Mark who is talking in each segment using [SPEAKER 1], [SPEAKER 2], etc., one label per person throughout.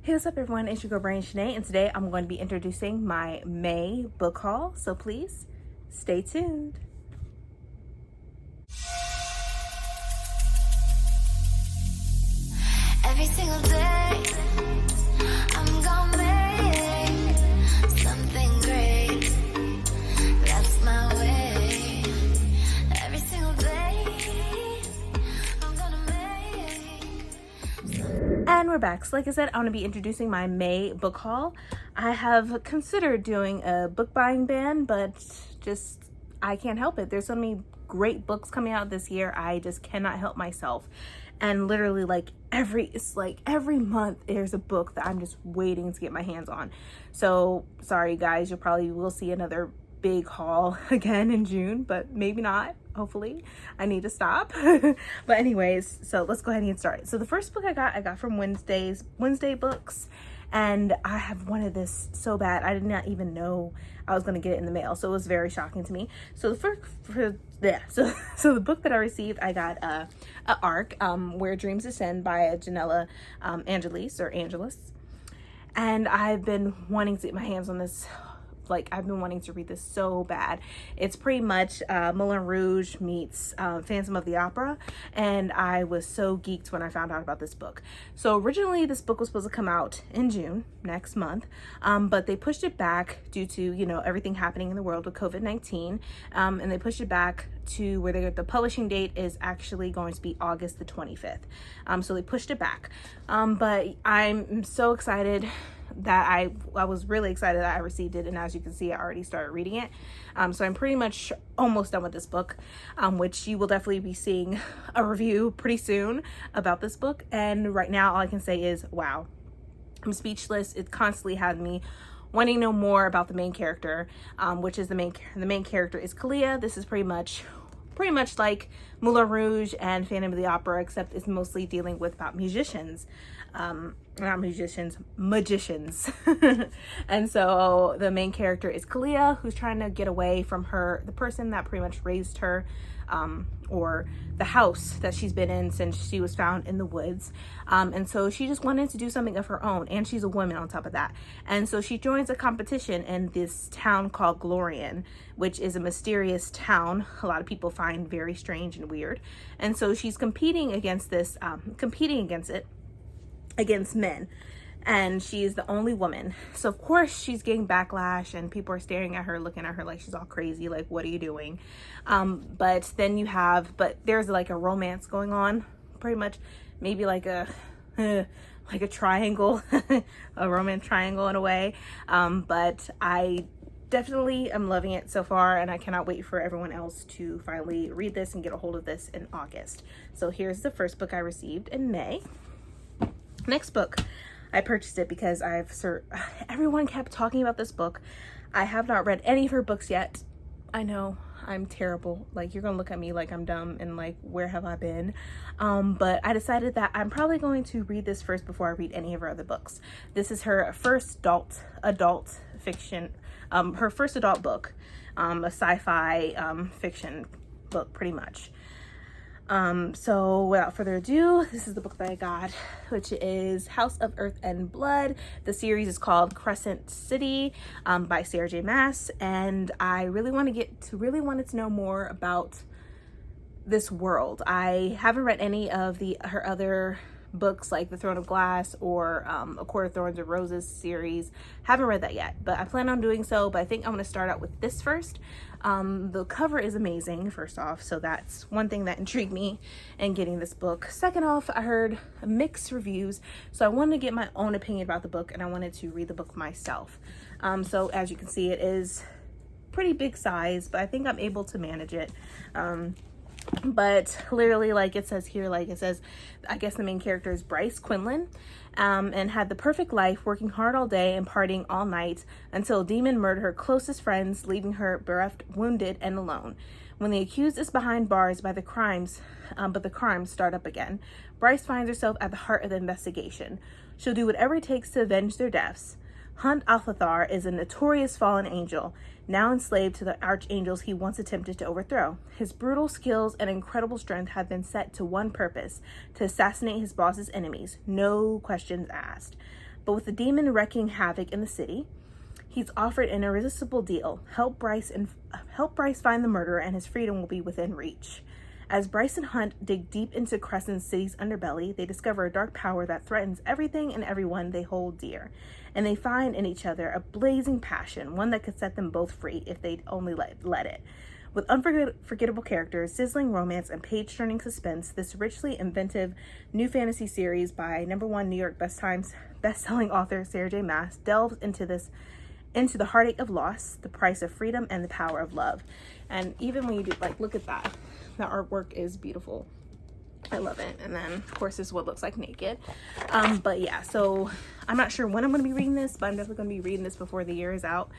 [SPEAKER 1] Hey, what's up everyone, it's your girl Bree and today I'm going to be introducing my May book haul, so please stay tuned.
[SPEAKER 2] Every single day I'm gonna make something great. That's my way. Every single day I'm gonna make.
[SPEAKER 1] And we're back. So like I said, I'm going to be introducing my May book haul. I have considered doing a book buying ban, but I can't help it. There's so many great books coming out this year. I just cannot help myself. And literally every month there's a book that I'm just waiting to get my hands on. So sorry guys, you probably will see another big haul again in June, but maybe not. Hopefully. I need to stop. But anyways, so let's go ahead and get started. So the first book I got from Wednesday Books, and I have wanted this so bad. I did not even know I was going to get it in the mail, so it was very shocking to me. So the book that I received, I got a ARC, Where Dreams Descend by Janella Angelis, and I've been wanting to get my hands on this. I've been wanting to read this so bad. It's pretty much Moulin Rouge meets Phantom of the Opera, and I was so geeked when I found out about this book. So originally this book was supposed to come out in June, next month, but they pushed it back due to, you know, everything happening in the world with COVID-19, and they pushed it back to where the publishing date is actually going to be August the 25th. So they pushed it back, but I'm so excited that I was really excited that I received it, and as you can see, I already started reading it. So I'm pretty much almost done with this book, which you will definitely be seeing a review pretty soon about this book. And right now all I can say is wow, I'm speechless. It constantly had me wanting to know more about the main character, which is the main character is Kalia. This is pretty much like Moulin Rouge and Phantom of the Opera, except it's mostly dealing with about musicians. Not musicians, magicians. And so the main character is Kalia, who's trying to get away from the person that pretty much raised her, or the house that she's been in since she was found in the woods. And so she just wanted to do something of her own, and she's a woman on top of that. And so she joins a competition in this town called Glorian, which is a mysterious town a lot of people find very strange and weird. And so she's competing against men, and she's the only woman. So of course she's getting backlash, and people are staring at her, looking at her like she's all crazy, like, what are you doing? But there's like a romance going on, pretty much, maybe like a triangle, a romance triangle in a way. But I definitely am loving it so far, and I cannot wait for everyone else to finally read this and get a hold of this in August. So here's the first book I received in May. Next book, I purchased it because everyone kept talking about this book. I have not read any of her books yet. I know I'm terrible. Like, you're gonna look at me like I'm dumb and like, where have I been? But I decided that I'm probably going to read this first before I read any of her other books. This is her first adult fiction, her first adult book, a sci-fi fiction book, pretty much. So without further ado, this is the book that I got, which is House of Earth and Blood. The series is called Crescent City, by Sarah J. Maas, and I really wanted to know more about this world. I haven't read any of her other books, like The Throne of Glass or A Court of Thorns and Roses series. Haven't read that yet, but I plan on doing so. But I think I'm going to start out with this first. The cover is amazing, first off, so that's one thing that intrigued me in getting this book. Second off, I heard mixed reviews, so I wanted to get my own opinion about the book, and I wanted to read the book myself. So as you can see, it is pretty big size, but I think I'm able to manage it. But literally, like it says, I guess the main character is Bryce Quinlan, and had the perfect life, working hard all day and partying all night until a demon murdered her closest friends, leaving her bereft, wounded, and alone. When the accused is behind bars by the crimes, but the crimes start up again, Bryce finds herself at the heart of the investigation. She'll do whatever it takes to avenge their deaths. Hunt Althazar is a notorious fallen angel, now enslaved to the archangels he once attempted to overthrow. His brutal skills and incredible strength have been set to one purpose: to assassinate his boss's enemies, no questions asked. But with the demon wreaking havoc in the city, he's offered an irresistible deal. Help Bryce find the murderer and his freedom will be within reach. As Bryce and Hunt dig deep into Crescent City's underbelly, they discover a dark power that threatens everything and everyone they hold dear. And they find in each other a blazing passion, one that could set them both free if they'd only let it. With unforgettable characters, sizzling romance, and page-turning suspense, this richly inventive new fantasy series by #1 New York best-selling author Sarah J. Maas delves into the heartache of loss, the price of freedom, and the power of love. And even when you do, like, look at that. The artwork is beautiful. I love it. And then, of course, this is what it looks like naked. But yeah, so I'm not sure when I'm going to be reading this, but I'm definitely going to be reading this before the year is out.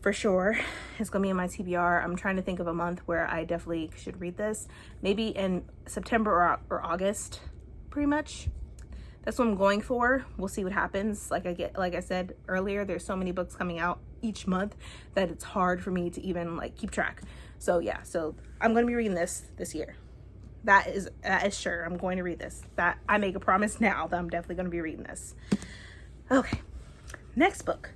[SPEAKER 1] For sure. It's going to be in my TBR. I'm trying to think of a month where I definitely should read this. Maybe in September or August, pretty much. That's what I'm going for. We'll see what happens. Like I said earlier, there's so many books coming out each month that it's hard for me to even like keep track. So yeah, so I'm going to be reading this year. That is sure. I'm going to read this. That I make a promise now that I'm definitely going to be reading this. Okay. Next book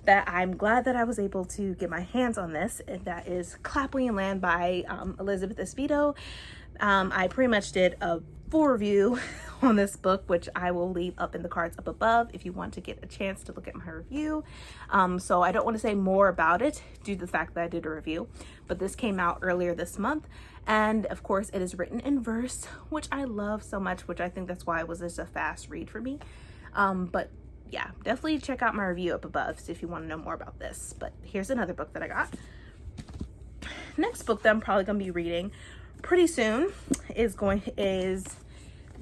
[SPEAKER 1] that I'm glad that I was able to get my hands on this, and that is Clap When You Land by Elizabeth Espedo. I pretty much did a full review on this book, which I will leave up in the cards up above if you want to get a chance to look at my review. So I don't want to say more about it due to the fact that I did a review, but this came out earlier this month, and of course it is written in verse, which I love so much, which I think that's why it was just a fast read for me. But yeah, definitely check out my review up above if you want to know more about this. But here's another book that I got. Next book that I'm probably going to be reading pretty soon is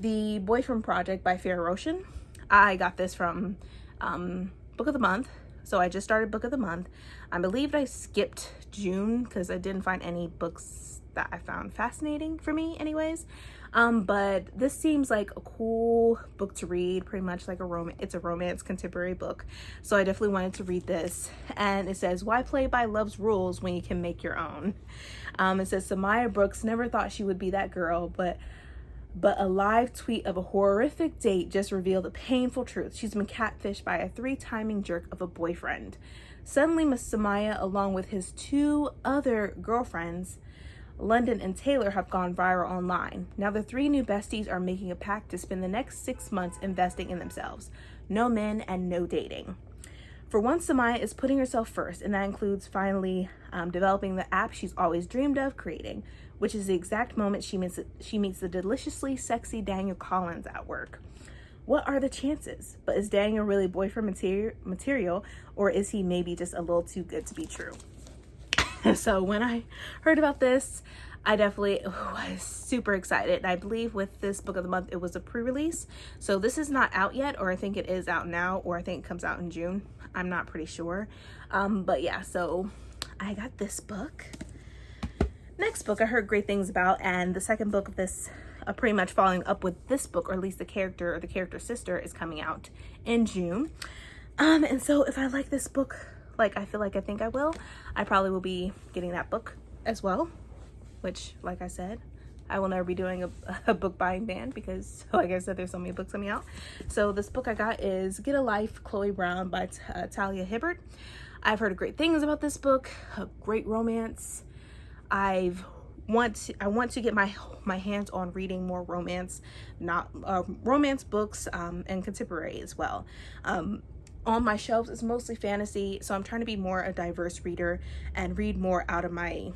[SPEAKER 1] The Boyfriend Project by Farrah Roshan. I got this from Book of the Month. So I just started Book of the Month. I believe I skipped June because I didn't find any books that I found fascinating for me anyways. But this seems like a cool book to read, pretty much like it's a romance contemporary book. So I definitely wanted to read this. And it says, why play by love's rules when you can make your own? It says, Samaya Brooks never thought she would be that girl, but a live tweet of a horrific date just revealed a painful truth. She's been catfished by a 3-timing jerk of a boyfriend. Suddenly, Miss Samaya, along with his 2 other girlfriends, London and Taylor, have gone viral online. Now the 3 new besties are making a pact to spend the next 6 months investing in themselves. No men and no dating. For once, Samaya is putting herself first, and that includes finally developing the app she's always dreamed of creating, which is the exact moment she meets the deliciously sexy Daniel Collins at work. What are the chances? But is Daniel really boyfriend material, or is he maybe just a little too good to be true? So when I heard about this, I definitely was super excited. And I believe with this Book of the Month, it was a pre-release. So this is not out yet, or I think it is out now, or I think it comes out in June. I'm not pretty sure. But yeah, so I got this book. Next book I heard great things about, and the second book of this, pretty much following up with this book, or at least the character or the character's sister, is coming out in June. And so if I like this book, like I think I will, I probably will be getting that book as well, which, like I said, I will never be doing a book buying ban because, like I said, there's so many books coming out. So this book I got is Get a Life, Chloe Brown by Talia Hibbert. I've heard great things about this book, a great romance. I want to get my hands on reading more romance, romance books, and contemporary as well. On my shelves it's mostly fantasy, so I'm trying to be more a diverse reader and read more out of my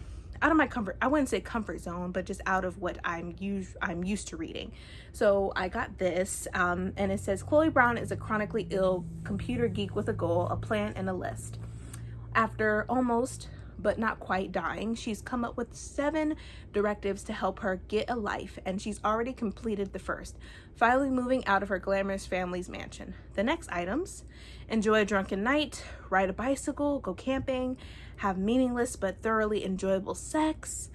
[SPEAKER 1] comfort, I wouldn't say comfort zone, but just out of what I'm used to reading. So I got this, and it says, Chloe Brown is a chronically ill computer geek with a goal, a plan, and a list. After almost but not quite dying, she's come up with 7 directives to help her get a life, and she's already completed the first, finally moving out of her glamorous family's mansion. The next items: enjoy a drunken night, ride a bicycle, go camping, have meaningless but thoroughly enjoyable sex,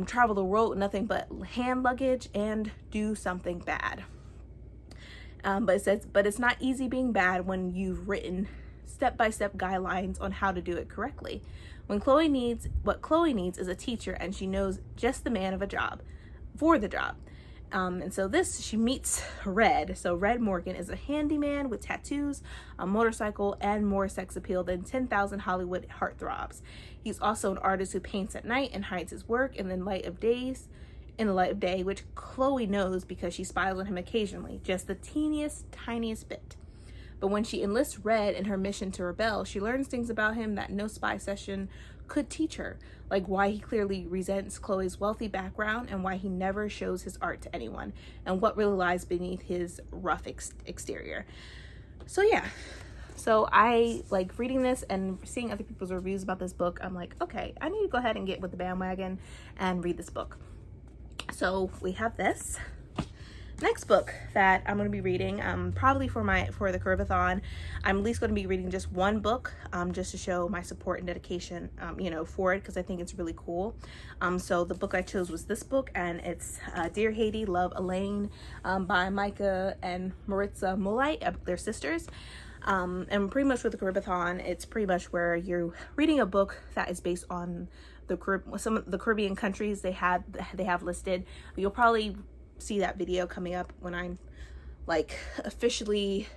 [SPEAKER 1] travel the world with nothing but hand luggage, and do something bad. But it says, but it's not easy being bad when you've written step-by-step guidelines on how to do it correctly. What Chloe needs is a teacher, and she knows just the man for the job. And so she meets Red. So Red Morgan is a handyman with tattoos, a motorcycle, and more sex appeal than 10,000 Hollywood heartthrobs. He's also an artist who paints at night and hides his work in the light of day, which Chloe knows because she spies on him occasionally, just the tiniest bit. But when she enlists Red in her mission to rebel, she learns things about him that no spy session could teach her, like why he clearly resents Chloe's wealthy background and why he never shows his art to anyone, and what really lies beneath his rough exterior. So yeah, so I like reading this and seeing other people's reviews about this book. I'm like, okay, I need to go ahead and get with the bandwagon and read this book. So we have this next book that I'm going to be reading, probably for the Caribathon. I'm at least going to be reading just one book, just to show my support and dedication, for it, because I think it's really cool. So the book I chose was this book, and it's Dear Haiti, Love, Elaine, by Micah and Maritza Molite. They're sisters. And pretty much with the Caribathon, it's pretty much where you're reading a book that is based on some of the Caribbean countries they have listed. You'll probably see that video coming up when I'm like officially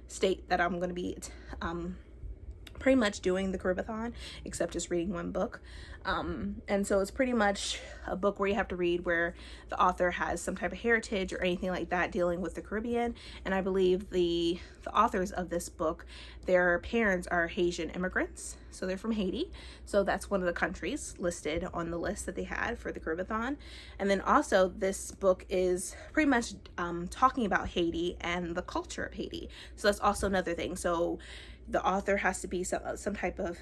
[SPEAKER 1] state that I'm going to be pretty much doing the Caribathon, except just reading one book. And so it's pretty much a book where you have to read where the author has some type of heritage or anything like that dealing with the Caribbean. And I believe the authors of this book, their parents are Haitian immigrants. So they're from Haiti. So that's one of the countries listed on the list that they had for the Caribathon. And then also this book is pretty much talking about Haiti and the culture of Haiti. So that's also another thing. So the author has to be some type of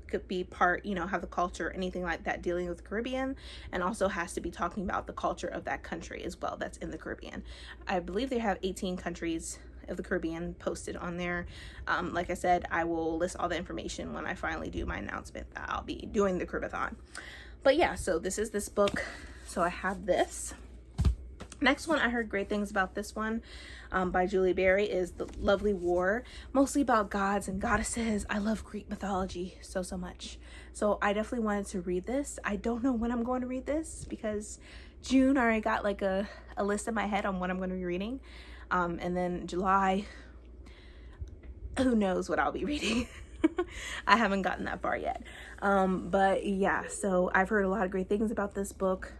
[SPEAKER 1] could be part, have the culture, anything like that dealing with the Caribbean, and also has to be talking about the culture of that country as well that's in the Caribbean. I believe they have 18 countries of the Caribbean posted on there. Like I said, I will list all the information when I finally do my announcement that I'll be doing the Caribathon. But yeah, so this is this book. So I have this. Next one, I heard great things about this one by Julie Berry, is The Lovely War, mostly about gods and goddesses. I love Greek mythology so much. So I definitely wanted to read this. I don't know when I'm going to read this because June, I already got like a list in my head on what I'm going to be reading. And then July, who knows what I'll be reading. I haven't gotten that far yet. But yeah, so I've heard a lot of great things about this book.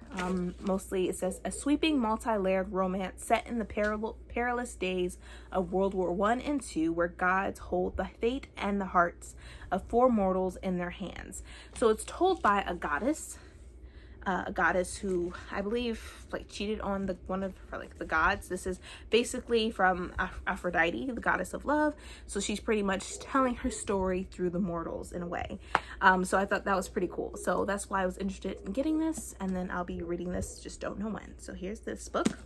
[SPEAKER 1] Mostly it says a sweeping multi-layered romance set in the perilous days of World War I and II, where gods hold the fate and the hearts of 4 mortals in their hands. So it's told by a goddess who I believe cheated on one of the gods. This is basically from Aphrodite, the goddess of love. So she's pretty much telling her story through the mortals in a way. So I thought that was pretty cool. So that's why I was interested in getting this, and then I'll be reading this, just don't know when. So here's this book.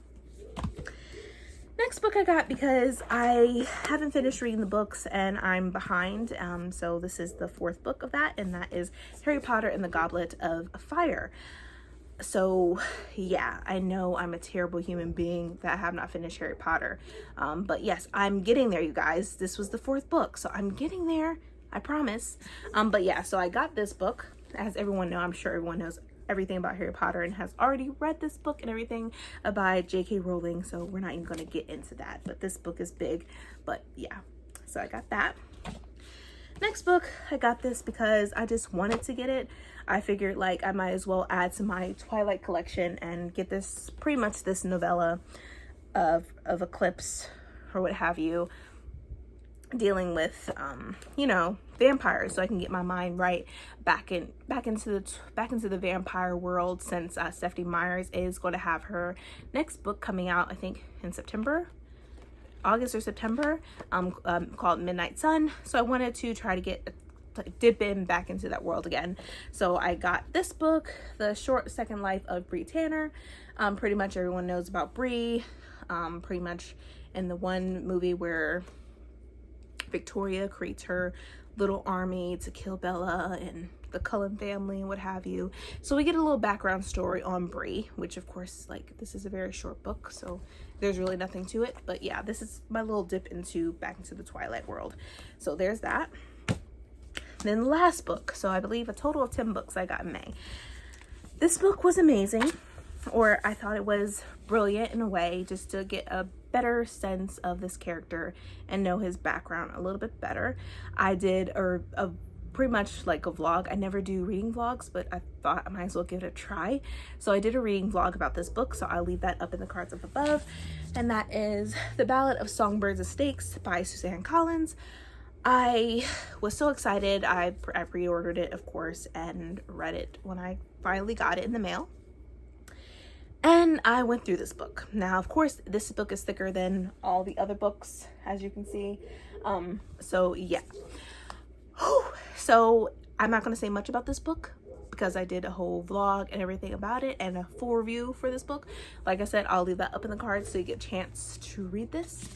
[SPEAKER 1] Next book I got because I haven't finished reading the books and I'm behind. So this is the 4th book of that, and that is Harry Potter and the Goblet of Fire. So yeah, I know I'm a terrible human being that I have not finished Harry Potter. But yes, I'm getting there, you guys. This was the 4th book, so I'm getting there, I promise. But yeah, so I got this book. As everyone knows, I'm sure everyone knows everything about Harry Potter and has already read this book and everything by J.K. Rowling, so we're not even going to get into that. But this book is big. But yeah, so I got that. Next book, I got this because I just wanted to get it. I figured I might as well add to my Twilight collection and get this, pretty much this novella of Eclipse or what have you, dealing with vampires, so I can get my mind right back into the vampire world, since Stephanie Myers is going to have her next book coming out, I think in August or September, called Midnight Sun. So I wanted to try to dip in back into that world again. So I got this book, The Short Second Life of Bree Tanner. Pretty much everyone knows about Bree, pretty much in the one movie where Victoria creates her little army to kill Bella and the Cullen family and what have you. So we get a little background story on Bree, which of course, this is a very short book, so there's really nothing to it. But yeah, this is my little dip back into the Twilight world. So there's that. Then the last book, so I believe a total of 10 books I got in May. This book was amazing. or I thought it was brilliant in a way, just to get a better sense of this character and know his background a little bit better. I did a pretty much like a vlog. I never do reading vlogs, but I thought I might as well give it a try. So I did a reading vlog about this book, so I'll leave that up in the cards up above. And that is The Ballad of Songbirds and Snakes by Suzanne Collins. I was so excited. I pre-ordered it, of course, and read it when I finally got it in the mail. And I went through this book. Now, of course, this book is thicker than all the other books, as you can see. So yeah. So I'm not going to say much about this book because I did a whole vlog and everything about it and a full review for this book. Like I said, I'll leave that up in the cards so you get a chance to read this.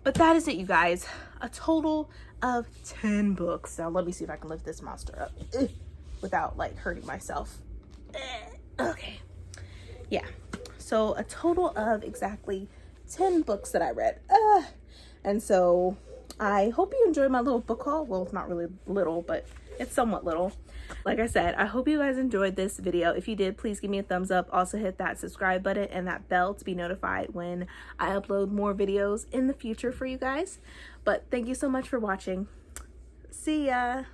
[SPEAKER 1] But that is it, you guys. A total of 10 books. Now let me see if I can lift this monster up without like hurting myself. Okay. Yeah. So a total of exactly 10 books that I read. And so I hope you enjoyed my little book haul. Well, it's not really little, but it's somewhat little. Like I said, I hope you guys enjoyed this video. If you did, please give me a thumbs up. Also hit that subscribe button and that bell to be notified when I upload more videos in the future for you guys. But thank you so much for watching. See ya.